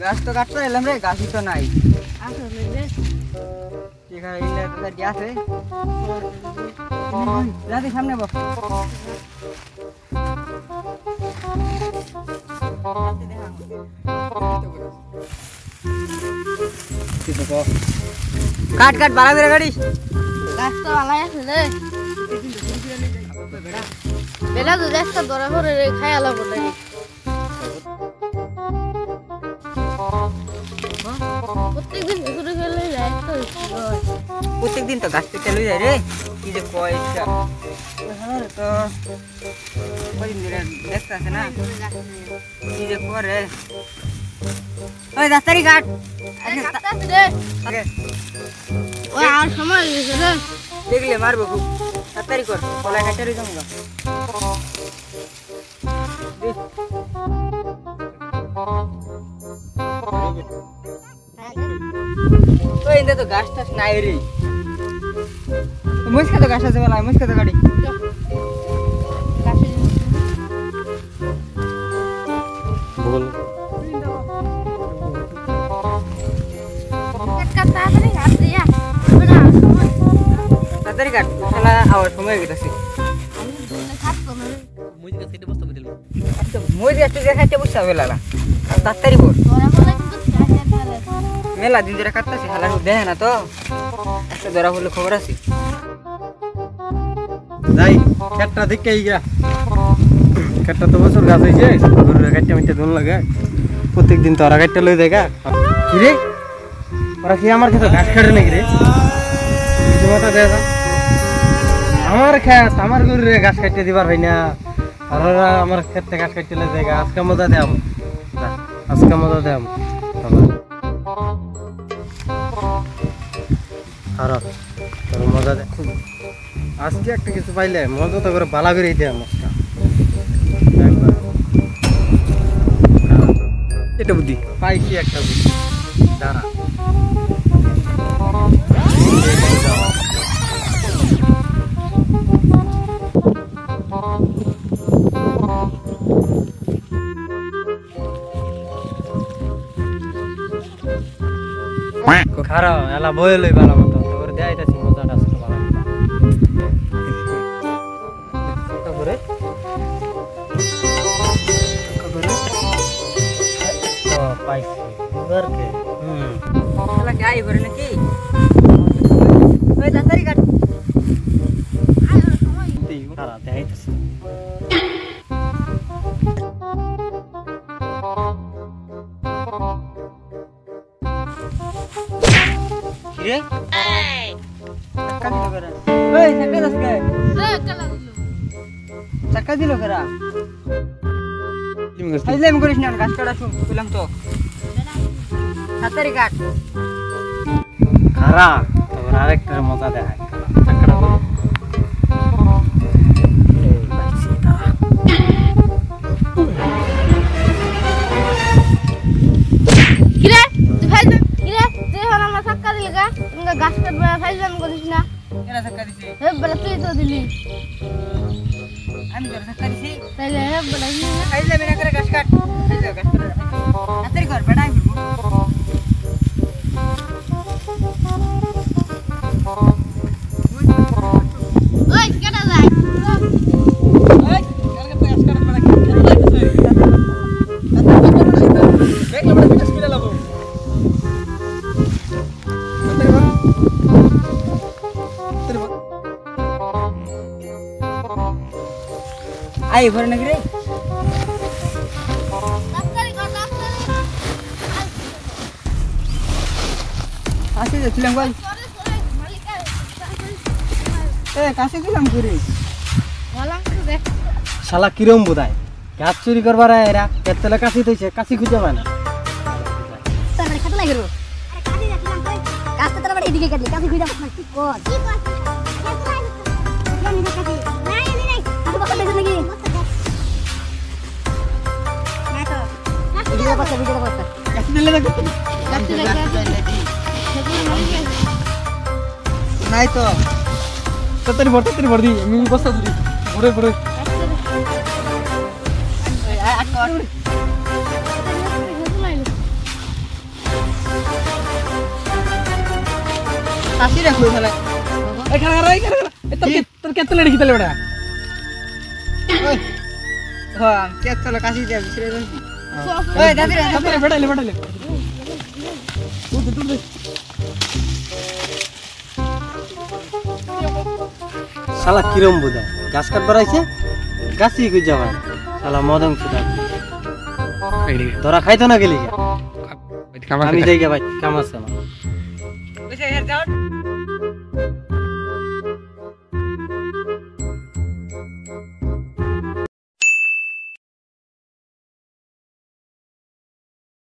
গাছ তো কাটতে এলাম রে, গাছই তো নাই। আসলে রে এখানে ইলে তো গ্যাস রে। রাতে সামনে বস। কাট কাট বালা করে গাড়ি। গাছ তো ভালো আছে রে। বেলা তো একটা ধরা পড়ে রে, খাই আলাপ ওটাই। প্রত্যেকদিন ঘুরে গেলে একটা প্রত্যেকদিন তো গাছ কেটে লই যায় রে। কি যে কয় ইচ্ছা তো কদিন ধরে দেখতে আছে না, কি যে করে। ওই রাস্তারি কাট ওই আর সময় গেছে রে, দেখলে মারবো খুব। তাড়াতাড়ি কর, কলাই কাটতে রয়ে যাবো। ওই ইন্দা তো গাছ টাছ নাই রে। মুসকে তো গাছ আছে বলা, মুসকে তো গাড়ি। বল তাড়াতাড়ি কাট, শালা আবার সময় হয়ে গেছে। মই গাছটা দেখাইতে বসে হবে লালা, তাড়াতাড়ি কর। মেলা দিন ধরে কাটতেছি, হালা দেখে না তো, একটা ধরা হলে খবর আছে। যাই খেটটা দেখে গিয়া, খেটটা তো বছর গাছ হয়েছে, গরুরা কাটতে মিটতে ধন লাগে। প্রত্যেকদিন তো ওরা কাটতে লই দেখা। কি রে, ওরা কি আমার খেতে ঘাস কাটে নাকি রে? কিছু মাথা দেখা আমার খেত, আমার গরুরে ঘাস কাটতে দিবার হয় না। আর ওরা আমার ক্ষেত্রে ঘাস কাটতে লই দেখা। আজকে মজা দেয়াম, আজকে মজা দেয়াম। আর তোর মজা দেখ, আজকে একটা কিছু পাইলে মজা তো করে বালা করে দেয় মাছটা। এটা বুদ্ধি পাইছি, একটা বুদ্ধি দাঁড়া। খারাপ এলা বয়ে লই বালা মতো তোর দেয়াইতাছি মজাটা আজকে বালা করে তো পাইছি এবার কে শালা কি আই করে নাকি? ওই তাড়াতাড়ি কাট। খারাপ দেয়াইতাছি। রে চাকা দিল করা। ওই চাকা দস কে চাকা দিল করা। আইলাম করিস না, গাছ কাটা শুন কইলাম তো। তাড়াতাড়ি কাট। খারাপ তোর আরেকটার মজা দেখায়। চাকরা বল এই পাইছি দাঁড়া। কিরে তুই ফাইল কিরে তুই হল আমার চাক্কা দিলি গা, তুমি গাছ কাটবে ফাইল জান করিস না। এরা চাকা দিছে, হে বলে তুই তো দিলি, আমি তোর চাকা দিছি। তাইলে হে বলে দিলি না। আইলাম এরা করে গাছ কাট। আইলা গাছ কাট। তাড়াতাড়ি কর বেটা, আমি করব। ওই কেডা যায়? ওই কালকে তো গাছ কাট বেটা কি লাগতেছে? দেখ আমরা গাছ কেটে লাবো। আই ঘরে নাকি রে? তাড়াতাড়ি কর তাড়াতাড়ি। আসি যাচ্ছিলাম ভাই। সরে সরে মালিকা কাছে গেলাম ঘুরে। ভালো করে দেখ। শালা কিরম বোধায় গাছ চুরি করবার এরা পেতলে কাশি থইছে, কাশি খুঁজে পায় না। তারপরে খাতে লাগে রো আরে কাজে যাচ্ছিলাম কই কাজটা তারপরে এদিকে কাটলি কাজে কইরা না কি কর আমি তো কাজে নাই আমি বকল দেছ নাকি না তো ভিডিও করতে কাছে দিলে না গাছ দেখে নাই তো। তাড়াতাড়ি ভর দি আমি বস্তা ধরি ঘুরে ঘুরে। আট কর। কাশি রাখো শালা এখানে রাই করে তোর কে তোলে রেখে তোলে বেটা হ্যাঁ কে চলো কাশি দিয়া বিছরে দেন ওই দাদি তারপরে বেটাইলে তুই শালা কিরম বুদা গাছ কাট বাড়াইছে গাছই কই যাবা শালা মদন সুদা তোরা খাইতো না গেলি আমি যাই গা ভাই কাম আছে আমার ওই যাও